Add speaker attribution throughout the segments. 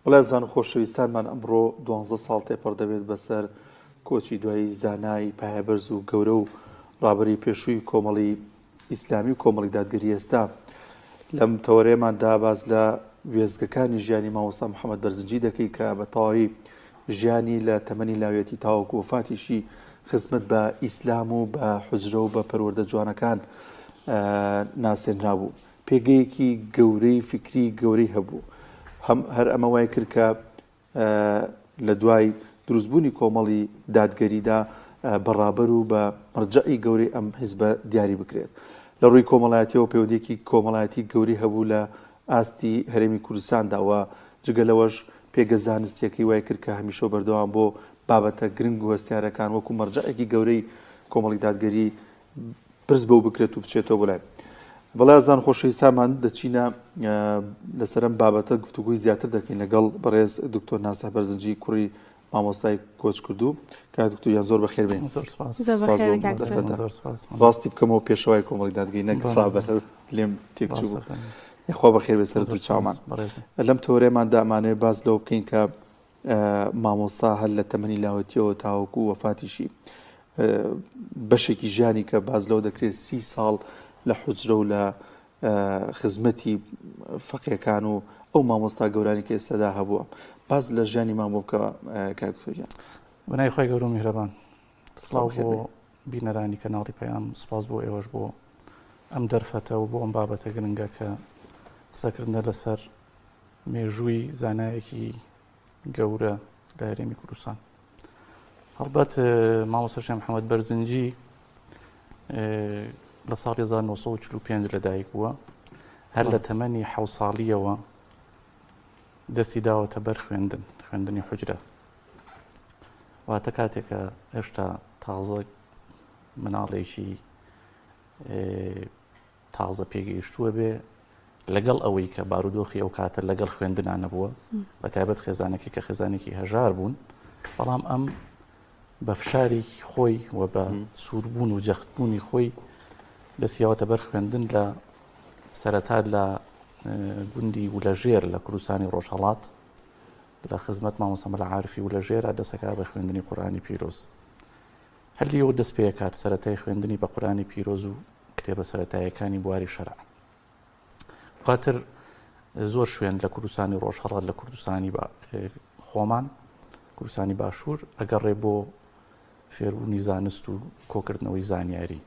Speaker 1: وڵای زان و خۆشەویستانمان ئەمڕۆ 12 ساڵ تێپەڕ دەبێت بەسەر کۆچی دوایی زانای پایەبەرز و گەورە و ڕابەری پێشووی کۆمەڵی ئیسلامی و کۆمەڵی دادگەری ئێستا لەم تەوەرێماندا باز لە وێزگەکانی ژیانی مامۆستا محەممەد بەرزنجی دەکەی کە بە تەواوی ژیانی لە تەمەنی لاوێتی تاوەکو وفاتیشی خزمەت بە ئیسلام و بە حوجرە و بە پەروەردە جوانەکان ناسێنرابوو. پێگەیەکی گەورەی فکری گەورەی هەبوو. هەر ئەمە وای کرد کە لە دوای دروستبوونی کۆمەڵی دادگەریدا بەڕابەر و بە مەرجەعی گەورەی ئەم حیزبە دیاری بکرێت. لە ڕووی کۆمەڵایەتیەوە پەیوەندیەکی کۆمەڵایەتی گەوری هەبوو لە ئاستی هەرێمی کوردستانداوە جگە لەوەش پێگە زانستیەکەی وای کرد کە هەمیشە بەردەوام بۆ بابەتە گرنگ و هەستیارەکان وەکو مەرجەعێکی گەورەی کۆمەڵی دادگەری پرس بەو بکرێت و بچێتەوە بڵێ. بەڵای زان خۆشەویستامان دەچینە لەسەرم بابەتە گفتوگوی زیاتر دەکەین لەگەڵ بەڕێز دکتۆر ناسح بەرزنجی کوڕی مامۆستای کۆچ کردو کە دکتۆریان زۆر بەخێر بێن. ڕاستی بکەمەوە پێشەوای کۆمەڵی دادگەری نەک ڕابەر لێم تێکچوو بوو. خوا بەخێر بێ سەر دوو چاومان. لەم تەورێماندا ئەمانەوێت باز لەوە بکەین کە مامۆستا هەر لە تەمەنی لاوەتیەوە تاوەکو وەفاتیشی بەشێکی ژیانی کە باز لەوە دەکرێت 30 ساڵ لە حوجرە و لە خزمەتی فەقیەکان و ئەو مامۆستا گەورانی کە ئێستادا هەبووە. باز لە ژیانی مام بۆ بکەوە کاکتۆریان.
Speaker 2: بەنای خۆی گەورە و میهرەبان، سڵاو بۆ بینەرانی کەناڵی پەیام، سپاس بۆ ئێوەش بۆ ئەم دەرفەتە و بۆ ئەم بابەتە گرنگە کە قسەکردنە لەسەر مێژووی زانایەکی گەورە لە هەرێمی کوردستان. هەڵبەت مامۆستا شێخ محەممەد بەرزنجی لە ساڵی 1945 لەدایک بووە. هەر لە تەمەنی 7 ساڵیەوە دەستی داوەتە بەر خوێندنی حوجرە. واتە کاتێکە هێشتا تازە مناڵێکی تازە پێگەیشتووە بێ لەگەڵ ئەوەی کە بارودۆخی ئەو کاتە لەگەڵ خوێندنانە بووە، بە تایبەت خێزانێکی کە خێزانێکی هەژار بوون، بەڵام ئەم بە فشارێکی خۆی و بە سووربوون و جەختبوونی خۆی دەستیاوەتە بەر خوێندن لە سەرەتا لە گوندی وولەژێر لە کوردستانی ڕۆژهەڵات لە خزمەت مامۆستا مەلا عارفی وولەژێرە دەسەکا بە خوێندنی قورئانی پیرۆز. هەلیەوە دەست پێ کات سەرەتای خوێندنی بە قورئانی پیرۆز و کتێبە سەرەتاییەکانی بواری شەرع. خاطر زۆر شوێن لە کوردستانی ڕۆژهەڵات لە کوردستانی خۆمان کوردستانی باشوور ئەگەڕێ بۆ فێربوونی زانست و کۆکردنەوەی زانیاری.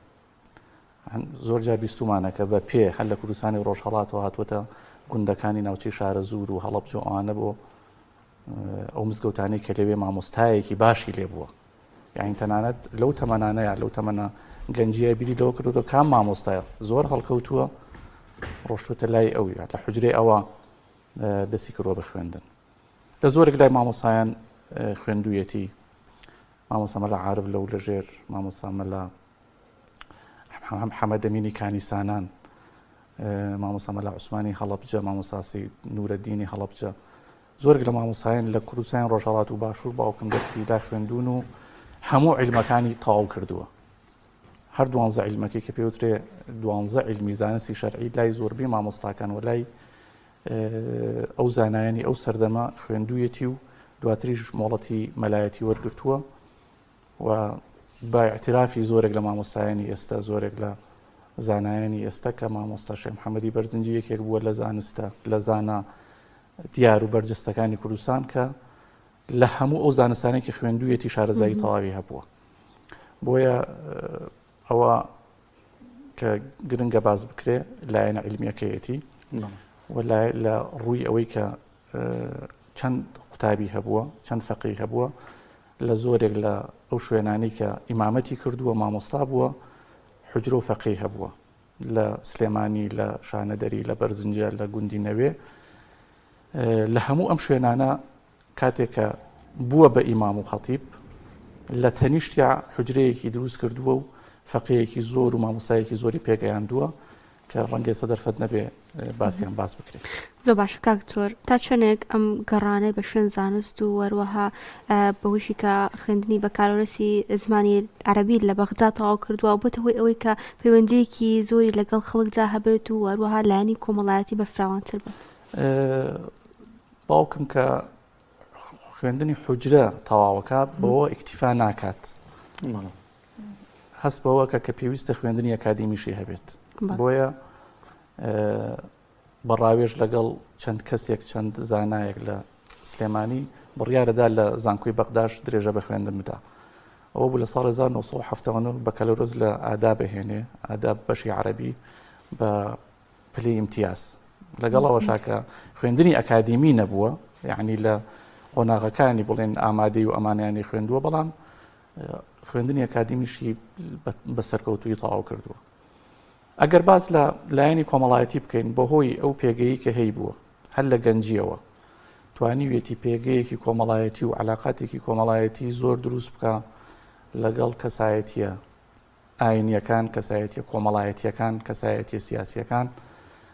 Speaker 2: زۆر جا بیستومانە کە بە پێ هەر لە کوردستانی ڕۆژهەڵاتەوە هاتووەتە گوندەکانی ناوچەی شارە زور و هەڵەبجە ئەوانە بۆ ئەو مزگەوتانەی کە لەوێ مامۆستایەکی باشی لێ بووە. یعنی تەنانەت لەو تەمەنانەیە لەو تەمەنە گەنجیە بیری لەوە کردوتە کام مامۆستایە زۆر هەڵکەوتووە ڕۆشتوتە لای ئەوی لە حوجرەی ئەوە دەستی کردووە بە خوێندن. لە زۆرێک لای مامۆستایان خوێندوویەتی، مامۆستا مەلا عارف لە وولەژێر، مامۆستا مەلا حەمەد ئەمینی کانیسانان، مامۆستا مەلا عوسمانی هەڵەبجە، مامۆستا سەید نورەدینی هەڵەبجە، زۆرێک لە مامۆستایان لە کوردستانی ڕۆژهەڵات و باشوور باوکم دەرسی لا خوێندون و هەموو عیلمەکانی تەواو کردووە. هەر 12 عیلمەکەی کە پێوترێ 12 عیلمی زانستی شەرعی لای زۆربەی مامۆستاکان و لای ئەو زانایانی ئەو سەردەمە خوێندوویەتی و دواتریش مۆڵەتی مەلایەتی وەرگرتووە و با اعترافی زۆرێک لە مامۆستایانی ئێستا زۆرێک لە زانایانی ئێستا کە مامۆستا شێخ محەممەدی بەرزنجی یەکێک بووە لە زانستە لە زانا دیار و بەرجەستەکانی کوردستان کە لە هەموو ئەو زانستانێکی خوێندوویەتی شارەزایی تەواوی هەبووە. بۆیە ئەوە کە گرنگە باز بکرێ لایەنە عیلمیەکەیەتی و لە ڕووی ئەوەی کە چەند قوتابی هەبووە، چەند فەقیه هەبووە لە زۆرێک لە ئەو شوێنانی کە ئیمامەتی کردووە مامۆستا بووە، حوجرە و فەقیه هەبووە لە سلێمانی، لە شانەدەری، لە بەرزنجە، لە گوندی نەوێ. لە هەموو ئەم شوێنانە کاتێکە بووە بە ئیمام و خەتیب لە تەنیشتیا حوجرەیەکی دروست کردووە و فەقیهەیەکی زۆر و مامۆستایەکی زۆری پێگەیاندووە کە ڕەنگە ئێستا دەرفەت نەبێ باسییان باس بکرێت.
Speaker 3: زۆر باشە کاکتۆر، تا چەندێک ئەم گەڕانەی بە شوێن زانست و وەروەها بەوشی کە خوێندنی بە کارۆرەسی زمانی عەرەبی لە بەغدا تەواو کردووە و بۆتە هۆی ئەوەی کە پەیوەندیەکی زۆری لەگەڵ خەڵکدا هەبێت و وەروەها لایەنی کۆمەڵایەتی بە فراوانتر بێت؟
Speaker 2: باوکم کە خوێندنی حوجرە تەواوەکە بەوە ئیکتیفا ناکات هەست بەوە کە پێویستە خوێندنی ئەکادیمیشی هەبێت بۆیە بەڕاوێژ لەگەڵ چەند کەسێک چەند زانایەک لە سلێمانی بڕیارەدا لە زانکۆی بەغداش درێژە بە خوێندن بدا ئەوە بوو لە ساڵ 1970 بەکەلۆرۆز لە ئاداب بهێنێ ئاداب بەشی عەرەبی بە پلەی ئیمتیاز لەگەڵەوەشا کە خوێندنی ئەکادیمی نەبووە یعنی لە قۆناغەکانی بڵێن ئامادەی و ئەمانیانی خوێندووە بەڵام خوێندنی ئەکادیمیشی بە سەرکەوتووی تەواو کردووە ئەگەر باز لە لایەنی کۆمەڵایەتی بکەین بەهۆی ئەو پێگەیی کە هەی بووە هەر لە گەنجیەوە توانیوێتی پێگەیەکی کۆمەڵایەتی و علاقاتێکی کۆمەڵایەتی زۆر دروست بکە لەگەڵ کەسایەتیە ئاینیەکان کەسایەتیە کۆمەڵایەتیەکان کەسایەتیە سیاسیەکان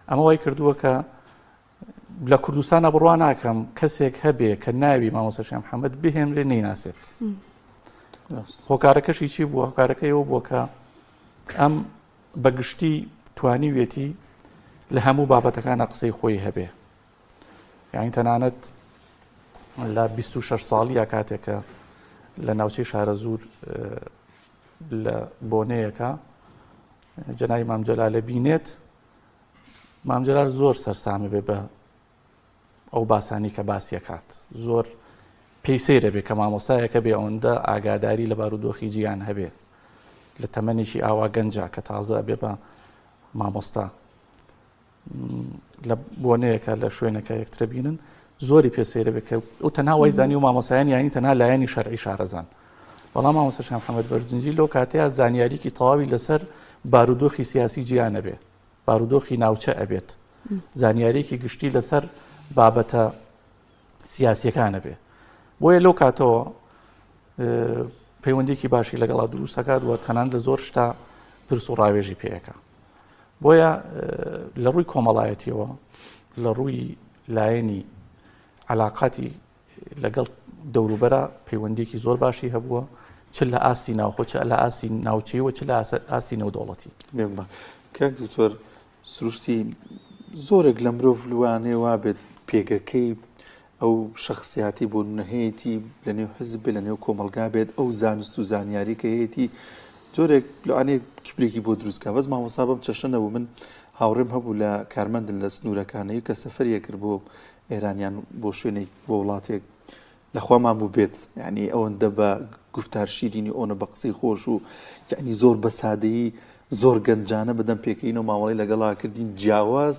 Speaker 2: ئەمە وای کردووە کە لە کوردستانە بڕوا ناکەم کەسێک هەبێ کە ناوی مامۆستا شێخ محەممەد بهێنرێ نەیناسێت هۆکارەکەشی چی بووە هۆکارەکەی ئەوە بووە کە ئەم بەگشتی توانیوێتی لە هەموو بابەتەکانە قسەی خۆی هەبێ یعنی تەنانەت لە 26 ساڵیە کاتێکە لە ناوچەی شارە زوور لە بۆنەیەکە جەنابی مام جەلالە بینێت مام جەلال زۆر سەرسامە بێ بە ئەو باسانی کە باسیەکات زۆر پێی سەیرە بێ کە مامۆستایەکە بێ ئەوەندە ئاگاداری لە بارودۆخی جیان هەبێ لە تەمەنێکی ئاوا گەنجە کە تازە بێ بە مامۆستا لە بۆنەیەکە لە شوێنەکە یەکترە بینن زۆری پێ سەیرە بێ کە ئەو تەنها وای زانی و مامۆستایان یانی تەنها لایەنی شەرعی شارەزان بەڵام مامۆستا شێخ محەممەد بەرزنجی لەو کاتەیە زانیاریکی تەواوی لەسەر بارودۆخی سیاسی جیانە بێ بارودۆخی ناوچە ئەبێت زانیاریکی گشتی لەسەر بابەتە سیاسیەکانە بێ بۆیە لەو کاتەوە پەیوەندێکی باشی لەگەڵا دروستەکات وە تەنان لە زۆر شتا پرس و ڕاوێژی پێیەکە بۆیە لە ڕووی کۆمەڵایەتیەوە لە ڕووی لایەنی علاقاتی لەگەڵ دەوروبەرە پەیوەندێکی زۆر باشی هەبووە چ لە ئاسی ناوخۆ چ لە ئاسی ناوچەیەوە چ لە ئاسی نێودەوڵەتی
Speaker 1: کاک دکتۆر سروشتی زۆرێک لە مرۆڤ لوانێ وا بێت پێگەکەی ئەو شخصیاتی بۆ نهەیەتی لە نێو حزب لە نێو کۆمەلگا بێت ئەو زانست و زانیاری کە هەیەی جۆرێک لەوانەیە کبرێکی بۆ دروستکە بەس مامۆستا بەم چەشە نەبوو من هاوڕێم هەبوو لە کارمەندن لە سنوورەکانەی کە سەفەریە کرد بۆ ئێرانیان بۆ شوێنێک بۆ وڵاتێک لەخوامان بوو بێت یعنی ئەوەندە بە گفتار شیرینی ئەوە بە قسەی خۆش و یعنی زۆر بە سادەیی زۆر گەنجانە بەدەم پێکەین و مامەڵی لەگەڵا کردین جیاواز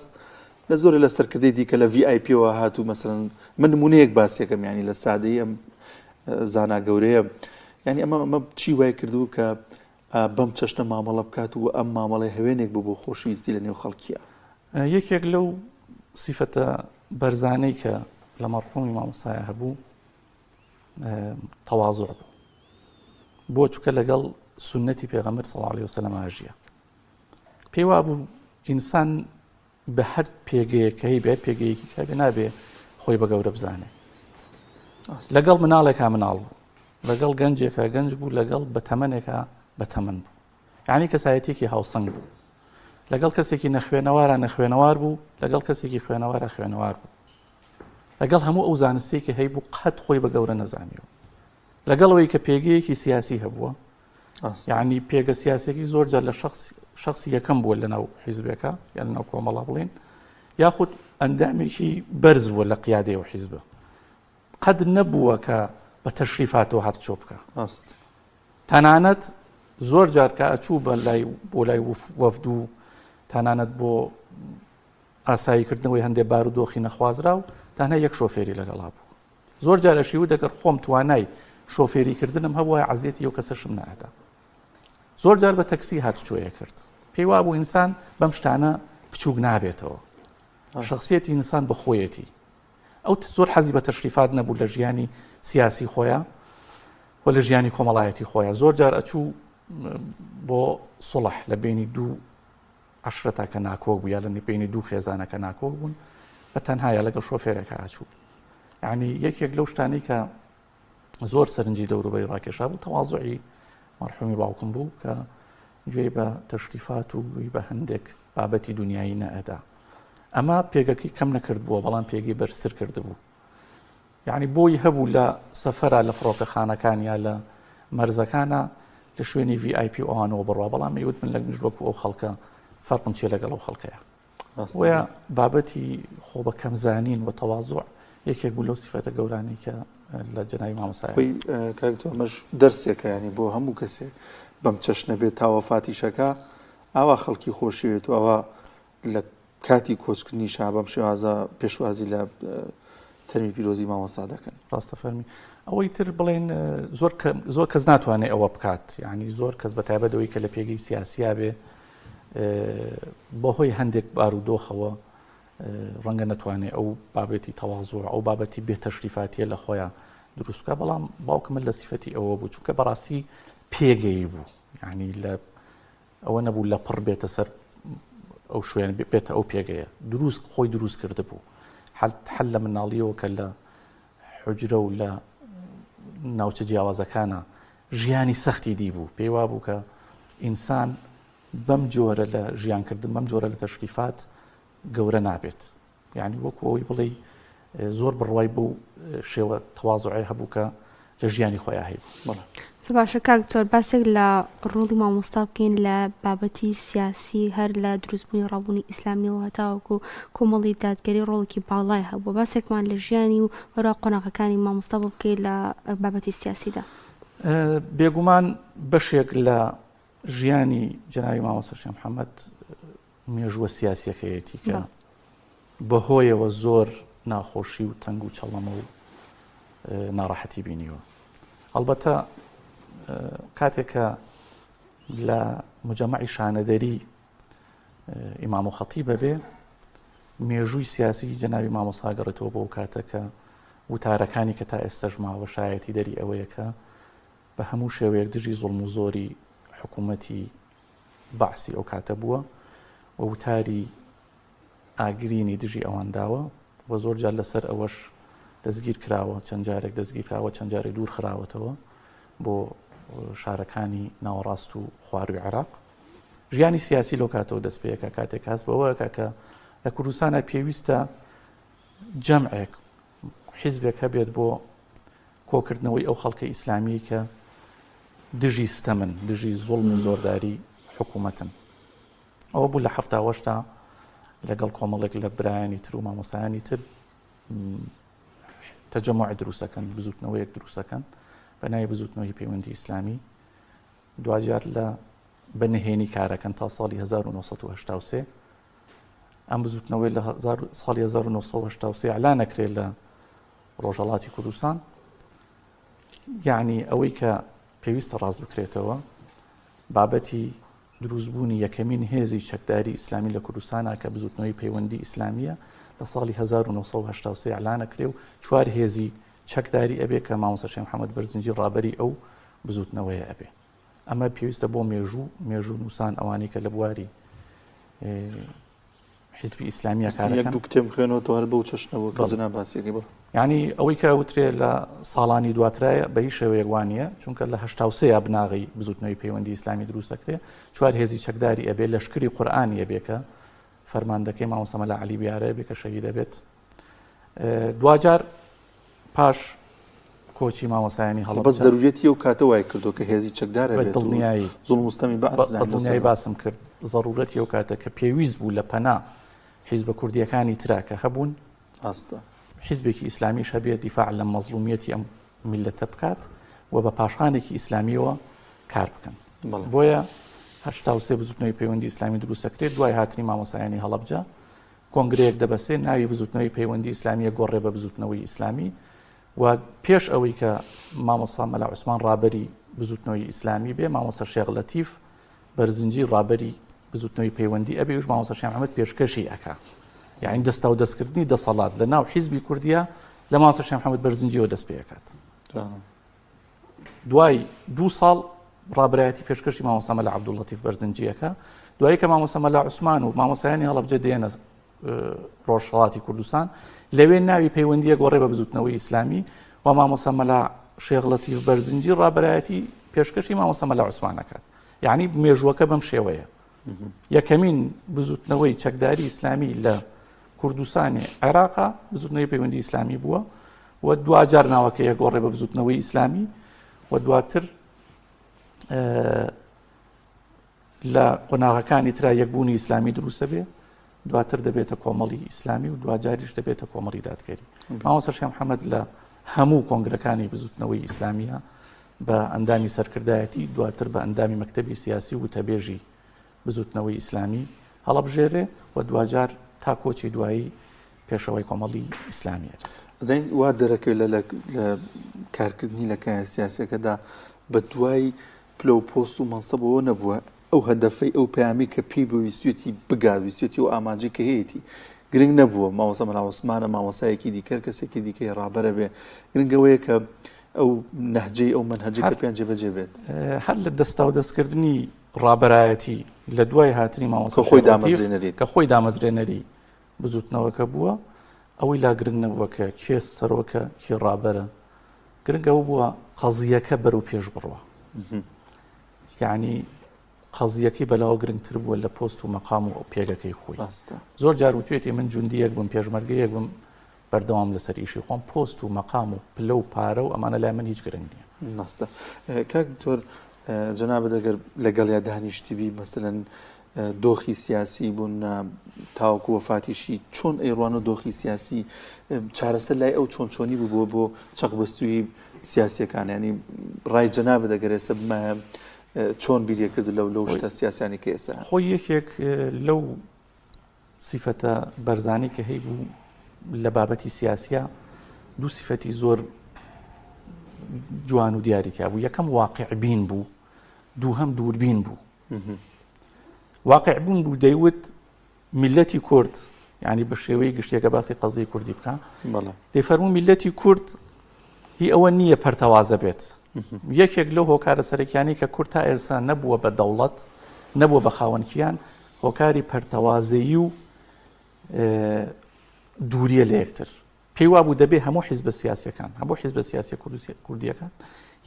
Speaker 1: لە زۆرە لە سەرکردەی دیکە لە VIP-ەوە هاتوو مەسەڵەن من نمونەیەک باسیەکەم ینی لە سادەیی ئەم زانا گەورەیە ینی ئەمە چی وای کردو کە بەم چەشنە مامەڵە بکات و ئەم مامەڵی هەوێنێک بوو بۆ خۆشویستی لە نێو خەڵکیە
Speaker 2: یەکێک لەو سیفەتە بەرزانەی کە لە مەرحومی مامۆستایە هەبوو تەواضع بوو بۆ چووکە لەگەڵ سنەتی پێغەمبەر صلی الله علیه وسلم ئاژیە پێی وا بوو ئینسان بە هەر پێگەیەکەی بێت پێگەیەکی کە بێ نابێ خۆی بە گەورە بزانێ لەگەڵ مناڵێکا مناڵ بوو لەگەڵ گەنجێکە گەنج بوو لەگەڵ بە تەمەنێکە بە تەمەن بوو یعنی کەسایەتێکی هاوسەنگ بوو لەگەڵ کەسێکی نەخوێنەوارە نەخوێنەوار بوو لەگەڵ کەسێکی خوێنەوارە خوێنەوار بوو لەگەڵ هەموو ئەو زانستێکی هەی بوو قەت خۆی بە گەورە نەزانیەوە لەگەڵەوەی کە پێگەیەکی سیاسی هەبووە یعنی پێگە سیاسێکی زۆر جار لە شخصی یەکەم بووە لە ناو حیزبەکە یان لە ناو کۆمەڵە بڵێن یاخود ئەندامێکی بەرز بووە لە قیادەیەوە حیزبە قەد نەبووە کە بە تەشریفاتەوە هات چۆ بکە تەنانەت زۆر جار کە ئەچوو بۆ لای وەفد و تەنانەت بۆ ئاساییکردنەوەی هەندێک بارودۆخی نەخوازرا و تەنها یەک شۆفێری لەگەڵا بوو زۆر جار ئەشیوە دەکرد خۆم توانای شۆفێریکردنم هەبووە عەزیەتی ئەو کەسەشم نەهاتا زۆر جار بە تەکسی هات چۆیە کرد پێی وا بوو ئینسان بەم شتانە بچووک نابێتەوە شخصیەتی ئینسان بە خۆیەتی ئەو زۆر حەزی بە تەشریفات نەبوو لە ژیانی سیاسی خۆیان و لە ژیانی کۆمەڵایەتی خۆیان زۆر جار ئەچوو بۆ سڵح لە بینی دوو عەشرەتا کە ناکۆک بوو یا لە بینی دوو خێزانە کە ناکۆک بوون بە تەنهایە لەگەڵ شۆفێرێکە ئاچوو یعنی یەکێک لەو شتانەی کە زۆر سەرنجی دەوروبەری ڕاکێشا بوو تەواضعی مەرحومی باوکم بوو کە گوێی بە تەشریفات و گوێی بە هەندێک بابەتی دنیایی نەئەدا ئەمە پێگەکەی کەم نەکرد بووە بەڵام پێگەی بەرزتر کرد بوو یعنی بۆی هەبوو لە سەفەرە لە فڕۆکەخانەکان یا لە مەرزەکانە لە شوێنی VIP ئەوانەوە بڕوا، بەڵام یوت من لە مژ وەکو ئەو خەڵکە فەرقم چیە لەگەڵ ئەو خەڵکەیە. وە بابەتی خۆ بە کەمزانین و تەواضع یەکێک بوو لەو سیفەتە گەورانەی کە لە جەنابی مامۆسایە.
Speaker 1: کاکتۆمەش دەرسێکە، ینی بۆ هەموو کەسێک بەم چەشنە بێت تاوەفاتیشەکە ئاوا خەڵکی خۆشیوێت و ئەوە لە کاتی کۆچکردنی شا بەم شێوازە پێشوازی لە تەرمی پیرۆزی مامۆستا دەکەن.
Speaker 2: ڕاستە فەرمی ئەوەی تر بڵێن زۆر کەس ناتوانێت ئەوە بکات، یعنی زۆر کەس بەتایبەتەوەی کە لە پێگەی سیاسیا بێ بەهۆی هەندێک بارودۆخەوە ڕەنگە نەتوانێت ئەو بابەتی تەواضع ئەو بابەتی بێتەشریفاتیە لە خۆیان دروست بکە، بەڵام باوکم من لە سیفەتی ئەوە بوو چونکە بەڕاستی پێگەی بوو، یعنی لە ئەوە نەبوو لە پڕ بێتە سەر ئەو شوێن بێتە ئەو پێگەیە، دروست خۆی دروست کرده بوو حل لە مناڵیەوە کە لە حجرە و لە ناوچە جیاوازەکانە ژیانی سەختی دی بوو، پێی وا بوو کە ئینسان بەم جۆرە لە ژیانکردن بەم جۆرە لە تەشریفات گەورە نابێت، یعنی وەکو ئەوی بڵێ زۆر بڕوای بوو شێوە تەواضعی هەبوو کە لە ژیانی خۆیان هەیە.
Speaker 3: باشە کاک زۆر باسێک لە ڕۆڵی مامۆستا بکەین لە بابەتی سیاسی هەر لە دروستبوونی ڕابوونی ئیسلامیەوە هەتاوەکو کۆمەڵی دادگەری ڕۆڵێکی باڵای هەبووە، باسێکمان لە ژیانی و وەرا قۆناغەکانی مامۆستا بۆ بکەین لە بابەتی سیاسیدا.
Speaker 2: بێگومان بەشێک لە ژیانی جەنابی مامۆستا شێخ محەممەد مێژووە سیاسیەکەیەتی کە بەهۆیەوە زۆر ناخۆشی و تەنگ و چەڵەمە و ناڕەحەتی بینیوە. ئەلبەتە کاتێکە لە مجەمەعی شانەدەری ئیمام و خەتیبە بێ مێژووی سیاسی جەنابی مامۆستا گەڕێتەوە بۆ کاتەکە وتارەکانی کە تا ئێستەش ماوە شایەتی دەری ئەوەیە کە بە هەموو شێوەیەک دژی زوڵم و زۆری حکوومەتی بەعسی ئەو کاتە بووە و وتاری ئاگرینی دژی ئەوانداوە و زۆر جار لەسەر ئەوەش دەستگیر کراوە، چەند جارێک دەستگیر کراوە، چەند جارێک دوور خراوەتەوە بۆ شارەکانی ناوەڕاست و خواروی عێراق. ژیانی سیاسی لەو کاتەوە دەست پێیەکە کاتێک هەست بەوەیەکە کە لە کوردستانە پێویستە جەمعێک حیزبێک هەبێت بۆ کۆکردنەوەی ئەو خەڵکە ئیسلامی کە دژی ستەمن، دژی زوڵم و زۆرداری حکوومەتن. ئەوە بوو لە هەفتاوەشتا لەگەڵ کۆمەڵێک لە برایانی تر و مامۆسایانی تر تەجەموع دروستەکەن، بزوتنەوەیەک دروستەکەن بە ناوی بزوتنەوەی پەیوەندی ئیسلامی، دوجار لە بەنهێنی کارەکەن تا ساڵی 1983. ئەم بزوتنەوەی لە ساڵی 1983 ئەعلان نەکرێت لە ڕۆژهەڵاتی کوردستان، یعنی ئەوەی کە پێویستە ڕاست بکرێتەوە بابەتی دروستبوونی یەکەمین هێزی چەکداری ئیسلامی لە کوردستانە کە بزوتنەوەی پەیوەندی ئیسلامیە لە ساڵی 1983 ئەعلان نەکرێ و 4 هێزی چەکداری ئەبێ کە مامۆستا شێخ محەممەد بەرزنجی ڕابەری ئەو بزوتنەوەیە ئەبێ. ئەمە پێویستە بۆ مێژوو نووسان ئەوانەی کە لە بواری حیزبی ئیسلامیە کارەکەن.
Speaker 1: دوو کتێب بخوێنەوە تو هەر بەو چەشنەوە کەزنا باسیەکەی بڵ،
Speaker 2: یعنی ئەوەی کە وترێ لە ساڵانی دواترایە بە هیچ شێوەیەک وانە، چونکە لە 83 بناغی بزوتنەوەی پەیوەندی ئیسلامی دروست دەکرێت، 4 هێزی چەکداری ئەبێ، لەشکری قورئانی ئەبێ کە فەرماندەکەی مامۆستا مەلا عەلی بیارە بێ کە شەهید دەبێت. دوجار پاش کۆچی مامۆسایانی هەڵە
Speaker 1: بەس ضرورەتی ئەو کاتە وای کردو کە هێزی چەکدارە بێت،
Speaker 2: دڵنیایی
Speaker 1: زوڵم و ستەمی
Speaker 2: دڵنیایی باسم کرد ضرورەتی ئەو کاتە کە پێویست بوو لە پەنا حیزبە کوردیەکانی ترا کە هەبوون
Speaker 1: ئاستە
Speaker 2: حیزبێکی ئیسلامیش هەبێت دیفاع لە مەزلومیەتی ئەم میلەتە بکات و بە پاشخانێکی ئیسلامیەوە کار بکەن. بۆیە 83 بزوتنەوەی پەیوەندی ئیسلامی دروستەکرێت، دوای هاتنی مامۆسایانی هەڵەبجە کۆنگرەیەک دەبەسێ ناوی بزوتنەوەی پەیوەندی ئیسلامیە گۆڕێ بە بزوتنەوەی ئیسلامی و پێش ئەوەی کە مامۆستا مەلا عوسمان ڕابەری بزوتنەوەی ئیسلامی بێ مامۆستا شێخ لەتیف بەرزنجی ڕابەری بزوتنەوەی پەیوەندی ئەبێ وش مامۆستا شێخ محەممەد پێشکەشی ئەکا، یعنی دەستا و دەستکردنی دەسەڵات لە ناو حیزبی کوردیە لە مامۆستا شێخ محەممەد بەرزنجیەوە دەست پێ دەکات. دوای 2 ساڵ ڕابەرایەتی پێشکەشی مامۆستا مەلا عەبدوڵلەتیف بەرزنجیەکە، دوایی کە مامۆستا مەلا عوسمان و مامۆسایانی هەڵەبجە دێنە ڕۆژهەڵاتی کوردستان لەوێ ناوی پەیوەندیە گۆڕێ بە بزوتنەوەی ئیسلامی و مامۆستا مەلا شێخ لەتیف بەرزنجی ڕابەرایەتی پێشکەشی مامۆستا مەلا عوسمان دەکات، یعنی مێژووەکە بەم شێوەیە. یەکەمین بزوتنەوەی چەکداری ئیسلامی لە کوردستانی عێراقا بزوتنەوەی پەیوەندی ئیسلامی بووە و دوجار ناوەکە یەگۆڕێ بە بزوتنەوەی ئیسلامی و دواتر لە قۆناغەکانی ترا یەکبوونی ئیسلامی دروستە بێ دواتر دەبێتە کۆمەڵی ئیسلامی و دوجاریش دەبێتە کۆمەڵی دادگەری. مامۆستا شێخ محەممەد لە هەموو کۆنگرەکانی بزوتنەوەی ئیسلامیە بە ئەندامی سەرکردایەتی دواتر بە ئەندامی مەکتەبی سیاسی و تەبێژی بزوتنەوەی ئیسلامی هەڵەبژێرێ و دوجار تا کۆچی دوایی پێشەوەی کۆمەڵی ئیسلامیە.
Speaker 1: زین وا دەرەکەوێت لە کارکردنی لە کایە سیاسەکەدا بە دوای پلە و پۆست و مەنسەبەوە نەبووە ئەو هەدەفەی ئەو پەیامی کە پێی بە ویستێتی بگات ویستێتی و ئاماجی کە هەیەی گرنگ نەبووە مامۆستا مەلا عوسمانە مامۆسایەکی دیکە کەسێکی دیکەی ڕابەرە بێ گرنگەوەیە کە ئەو نەهجەی ئەو منهجی کە پێیان جێبەجێ بێت
Speaker 2: هەر لە دەستا و دەستکردنی ڕابەرایەتی لە دوای هاتنی مامۆستا کە خۆی دامەزرێنەری بزوتنەوەکە بووە ئەوەی لا گرنگ نەبووە کە کێ سەرۆکە کێ ڕابەرە گرنگەوە بووە قەزیەکە بەرەو پێش بڕوە یعنی قەزیەکەی بەلاوە گرنگتر بووە لە پۆست و مەقام و پێگەکەی خۆی زۆر جار وتوێتی من جوندیەک بم پێشمەرگەیەک بم بەردەوام لەسەر ئیشی خۆم پۆست و مەقام و پلە و پارە و ئەمانە لای من هیچ گرنگ نییە.
Speaker 1: ناستە کاک دکتۆر جەنابەت ئەگەر لەگەڵ یا دانیشتبی مەسەلەن دۆخی سیاسی بوون تاوەکو وەفاتیشی چۆن ئەیڕوان و دۆخی سیاسی چارەسەر لای ئەو چۆن چۆنی بووە بۆ چەقبەستووی سیاسیەکان ینی ڕای جەنابەت ئەگەر ئێستا بمایە چۆن بیریە کرد لەو شتە سیاسیانی کە ئێستا
Speaker 2: خۆی یەکێک لەو سیفەتە بەرزانی کە هەی بوو لە بابەتی سیاسیە دوو سیفەتی زۆر جوان و دیاریتیا بوو یەکەم واقعبین بوو دووهەم دووربین بوو. واقعبوون بوو دەیوت میلەتی کورد یعنی بە شێوەی گشتێکە باسی قەزی کوردی بکە دەیفەرموو میلەتی کورد هی ئەوە نییە پەرتەوازە بێت یەکێک لەو هۆکارە سەرەکیانی کە کورد تا ئێستا نەبووە بە دەوڵەت نەبووە بە خاوەنکیان هۆکاری پەرتەوازەیی و دووریە لە یەکتر پێی وابوو دەبێ هەموو حیزبە سیاسیەکان هەموو حیزبە سیاسی کوردیەکان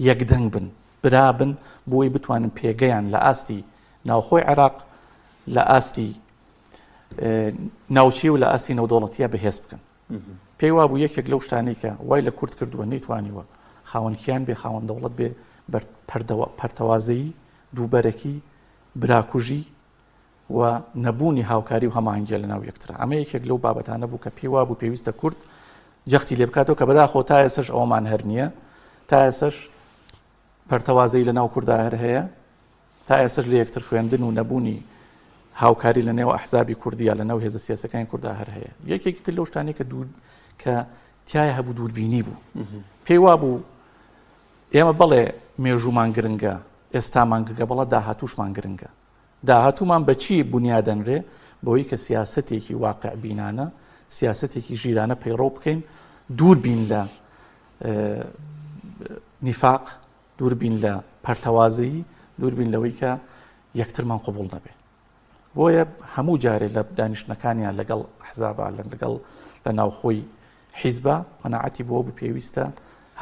Speaker 2: یەکدەنگ بن برابن بۆی بتوانن پێگەیان لە ئاستی ناوخۆی عێراق لە ئاستی ناوچی و لە ئاستی نەودەوڵەتیە بەهێز بکەن پێی وابوو یەکێک لەو شتانەی کە وای لە کورد کردووە نەیتوانیوە خاوەنکیان بێ خاوەن دەوڵەت بێ پەرتەوازەیی دووبەرەکی براکوژی و نەبوونی هاوکاری و هەماهەنگیە لە ناو یەکترا ئەمە یەکێک لەو بابەتانە بوو کە پێی وابوو پێویستە کورد جەختی لێ بکاتەوە کە بەداخۆ تا ئێسش ئەومان هەر نییە تا ئێسش پەرتەوازەی لە ناو کووردا هەر هەیە تا ئێسش لە یەکتر خوێندن و نەبوونی هاوکاری لە نێو ئەحزابی کوردیا لە ناو هێزە سیاسەکانی کووردا هەر هەیە یەکێکی تر لەو شتانەی کە تایە هەبوو دووربینی بوو پێی وابوو ئێمە بەڵێ مێژومان گرنگە ئێستامان گرنگە بەڵە داهاتووشمان گرنگە داهاتوومان بەچی بنیادەنرێ بەوەی کە سیاسەتێکی واقع بینانە سیاسەتێکی ژیرانە پەیڕۆ بکەین دووربین لە نیفاق دووربین لە پەرتەوازەیی دووربین لەوەی کە یەکترمان قبوڵ نەبێ بۆیە هەموو جارێ لە دانیشتنەکانیان لەگەڵ ئەحزابە لەگەڵ لە ناوخۆی حیزبە قەناعەتی بۆ پێویستە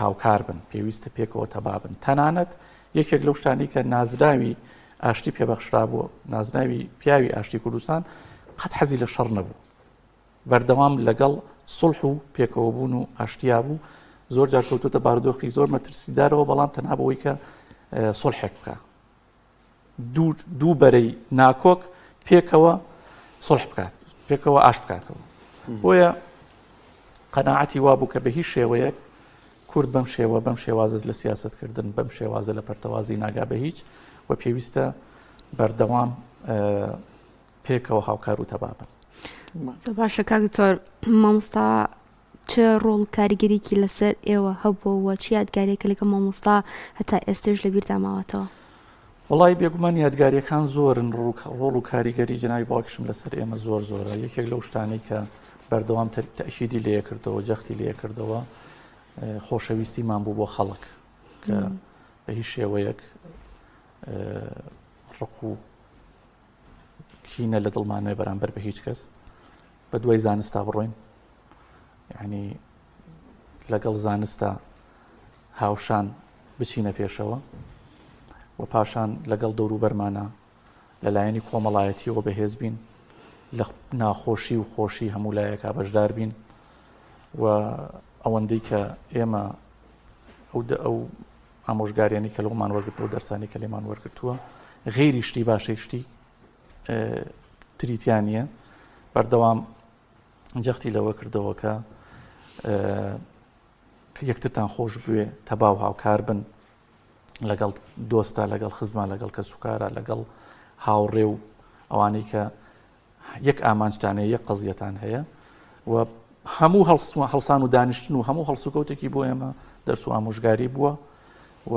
Speaker 2: هاوکار بن پێویستە پێکەوە تەبابن تەنانەت یەکێک لەو شتانی کە نازراوی ئاشتی پێبەخشرا بووە نازناوی پیاوی ئاشتی کوردستان قەت حەزی لە شەڕ نەبوو بەردەوام لەگەڵ سڵح و پێکەوە بوون و ئاشتیا بوو زۆر جار کەوتوتە بارودۆخی زۆر مەترسیدارەوە بەڵام تەنها بەوەی کە سڵحێک بکە دوو بەرەی ناکۆک پێکەوە سڵح بکات پێکەوە ئاش بکاتەوە بۆیە قەناعەتی وابوو کە بە هیچ شێوەیەک کورد بەم شێوازە لە سیاستکردن بەم شێوازە لە پەرتەوازی ناگا بە هیچ و پێویستە بەردەوام پێکەوە هاوکار و تەبابن.
Speaker 3: باشە کاک دکتۆر مامۆستا چه ڕۆڵ کاریگەریکی لەسەر ئێوە هەبووە چی یادگاریەکە لەگە مامۆستا هەتا ئێستش لەبیردا ماوەتەوە؟
Speaker 2: وڵی بێگومان یادگاریەکان زۆرن ڕۆڵ و کاریگەری جەناوی باوکشم لەسەر ئێمە زۆرە یەکێک لەو شتانەی کە بەردەوام تەئکیدی لێ کردەوە جەختی لێ کردەوە خۆشەویستیمان بوو بۆ خەڵک کە بە هیچ شێوەیەک ڕق و کینە لە دڵمانەوە بەرامبەر بە هیچ کەس بە دوای زانستا بڕۆین یعنی لەگەڵ زانستا هاوشان بچینە پێشەوە و پاشان لەگەڵ دەوروبەرمانە لەلایەنی کۆمەڵایەتیەوە بەهێز بین لە ناخۆشی و خۆشی هەموو لایەکە بەشدار بین و ئەوەندەی کە ئێمە ئەو ئامۆژگاریانی کە لەومان وەرگرتەوە دەرسانی کە لێمان وەرگرتووە غێری شتی باشەی شتی تریتیانە بەردەوام جەختی لەوە کردەوە کە یەکترتان خۆش بوێ تەباو هاوکار بن لەگەڵ دۆستا لەگەڵ خزمان لەگەڵ کە سوکارە لەگەڵ هاوڕێ و ئەوانەی کە یەک ئامانجتانەیە یەک قەزیەتان هەیە و هەموو هەڵسان و دانیشتن و هەموو هەڵسوکەوتێکی بۆ ئێمە دەرس و ئامۆژگاری بووە و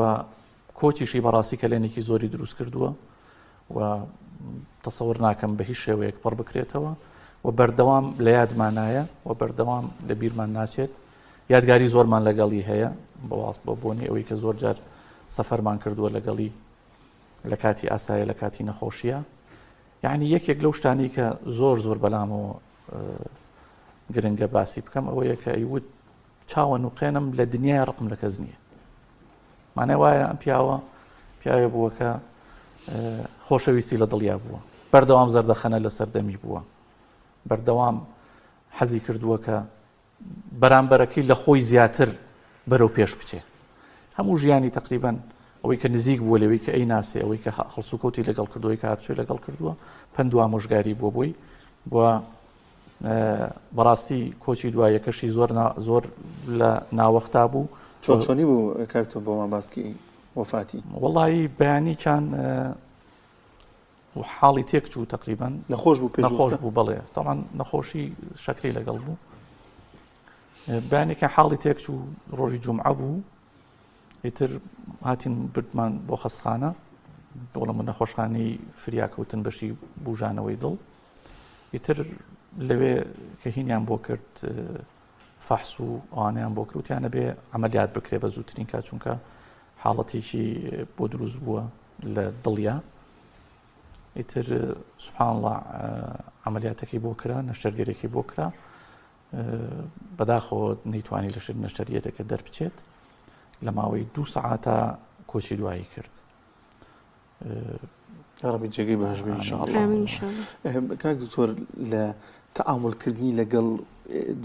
Speaker 2: کۆچیشی بەڕاستی کەلێنێکی زۆری دروست کردووە و تەسەور ناکەم بە هیچ شێوەیەک پڕ بکرێتەوە و بەردەوام لە یادمانایە و بەردەوام لە بیرمان ناچێت یادگاری زۆرمان لەگەڵی هەیە بە بۆنی ئەوەی کە زۆر جار سەفەرمان کردووە لەگەڵی لە کاتی ئاسایە لە کاتی نەخۆشیە یعنی یەکێک لەو شتانی کە زۆر بەلامەوە گرنگە باسی بکەم ئەوەیە کە ئەیوت چاوە نوقێنم لە دنیای ڕقم لە کەس نییە مانای وایە ئەم پیاوێ بووە کە خۆشەویستی لە دڵیا بووە بەردەوام زەردەخەنە لە سەردەمی بووە بەردەوام حەزی کردووە کە بەرامبەرەکەی لە خۆی زیاتر بەرەو پێش بچێ هەموو ژیانی تقریبان ئەوەی کە نزیک بووە لەوەی کە ئەی ناسێ ئەوەی کە هەڵسوکەوتی لەگەڵ کردووەی کە هاتووی لەگەڵ کردووە پند و ئامۆژگاری بۆ بووی بۆ بەڕاستی کۆچی دوایەکەشی زۆر لە ناوەختا بوو
Speaker 1: چۆنی بوو کارتۆ بۆمان باسکی وفاتی
Speaker 2: وەڵی بەیانیان و حاڵی تێکچوو تقریبان
Speaker 1: نەخۆش بوو
Speaker 2: نەخۆش بوو بڵێ تاوان نەخۆشی شەکری لەگەڵ بوو بەیانێکە حاڵی تێکچوو ڕۆژی جومعە بوو ئیتر هاتین بردمان بۆ خەستخانە بۆڵە من نەخۆشخانەی فریاکەوتن بەشی بوژانەوەی دڵ ئیتر لەوێ کە هینیان بۆ کرد فەحس و ئەوانیان بۆ کروتیانە بێ ئەمەلیات بکرێ بە زووترین کات چونکە حاڵەتێکی بۆ دروست بووە لە دڵیا ئیتر سوبحان الله ئەمەلیاتێکی بۆ کرا نەشتەرگەرێکی بۆ کرا بەداخەوە نەیتوانی لە نەشتەریەتەکە دەربچێت لە ماوەی 2 سەعاتە کۆچی دوایی کرد
Speaker 1: ڕەبی جێگەی بەهەش بێ ئینشاءالله کاک دکتۆر لە تەعاملکردنی لەگەڵ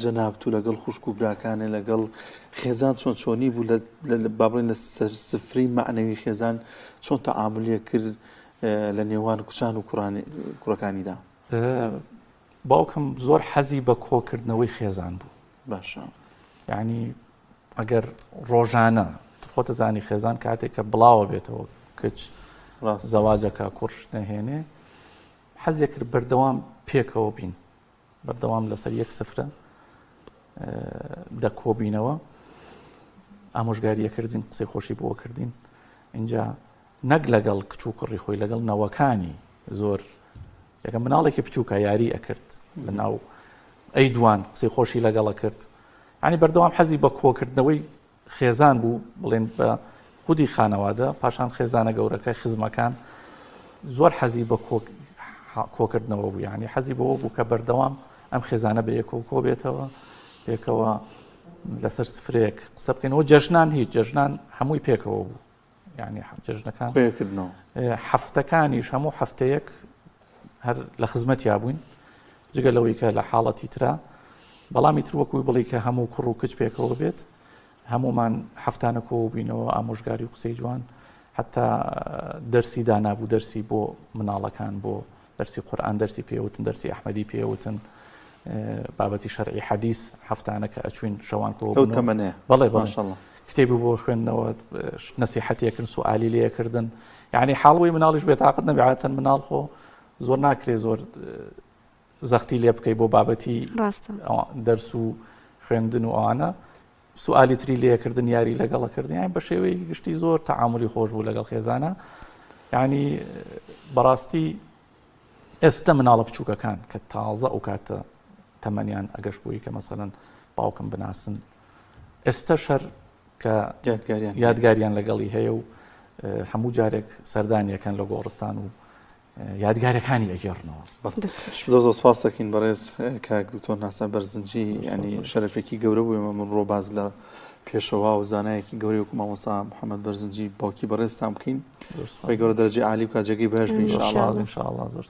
Speaker 1: جەنابەت و لەگەڵ خوشک و براکانە لەگەڵ خێزان چۆنی بوو با بڵێن لە سفری معنەوی خێزان چۆن تەعاملیە کرد لە نێوان کوچان و کوڕەکانیدا
Speaker 2: باوکم زۆر حەزی بە کۆکردنەوەی خێزان بوو
Speaker 1: باشە
Speaker 2: یعنی ئەگەر ڕۆژانە خۆتە زانی خێزان کاتێک کە بڵاوە بێتەوە کچ زەواجەکە کوڕش نەهێنێ حەزیە کرد بەردەوام پێکەوە بین بەردەوام لەسەر یەک سفرە دەکۆبینەوە ئامۆژگاریەکردین قسەی خۆشی بۆ کردین اینجا نەک لەگەڵ کچ و کوڕی خۆی لەگەڵ نەوەکانی زۆر یەکە مناڵێکی بچووکە یاری ئەکرد لە ناو ئەی دوان قسەی خۆشی لەگەڵە کرد ینی بەردەوام حەزی بە کۆکردنەوەی خێزان بوو بڵێن بە خودی خانەوادە پاشان خێزانە گەورەکە خزمەکان زۆر حەزی بە کۆکردنەوە بوو یعنی حەزی بەوە بوو کە بەردەوام ئەم خێزانە بە یەکۆ بێتەوە پێکەوە لەسەر سفرەیەک قسە بکەینەوە جەژنان هیچ جەژنان هەمووی پێکەوە بوو یعنی جەژنەکان هەفتەکانیش هەموو هەفتەیەک هەر لە خزمەتیا بووین جگە لەوەی کە لە حاڵەتی ترا بەڵامی تر وەکوی بڵی کە هەموو کوڕ و کچ پێکەوە بێت هەمومان هەفتانە کۆ بینەوە ئامۆژگاری و قسەی جوان حتا دەرسی دانابوو دەرسی بۆ مناڵەکان بۆ دەرسی قورئان دەرسی پێوتن دەرسی ئەحمەدی پێوتن بابەتی شەرعی حەدیث هەفتانە کە ئەچوین شەوان کۆ بڵێ ماشەڵڵا کتێبی بۆ خوێندنەوە نەسیحەتیەکردن سوالی لێکردن یعنی حاڵەوەی مناڵیش بێتاقەت نەبێعەتەن مناڵ خۆ زۆر ناکرێ زۆر زەختی لێ بکەی بۆ بابەتی دەرس و خوێندن و ئەوانە سوالی تری لێکردن یاری لەگەڵەکردن یان بە شێوەیەکی گشتی زۆر تەعاملی خۆش بوو لەگەڵ خێزانە یعنی بەڕاستی ئێستا مناڵە بچووکەکان کە تازە ئەو کاتە تەمەنیان ئەگەشت بووی کە مەسەڵەن باوکم بناسن ئێستا شەر کە یادگاریان لەگەڵی هەیە و هەموو جارێک سەردانیەکەن لە گۆڕستان و یادگارەکانی ئەگەڕنەوە
Speaker 1: زۆر سپاس دەکەین بەڕێز کاک دکتۆر ناسا بەرزنجی ینی شەرەفێکی گەورە بوو ئێمە من ڕۆ باز لە پێشەوا و زانایەکی گەورەی وەکو مامۆستا محەممەد بەرزنجی باوکی بەڕێزتان بکەین خۆی گەورە دەرەجەی عالی و کاجێگەی بەهێشت بێ ئینشاءالله
Speaker 2: ئینشاءالله زۆر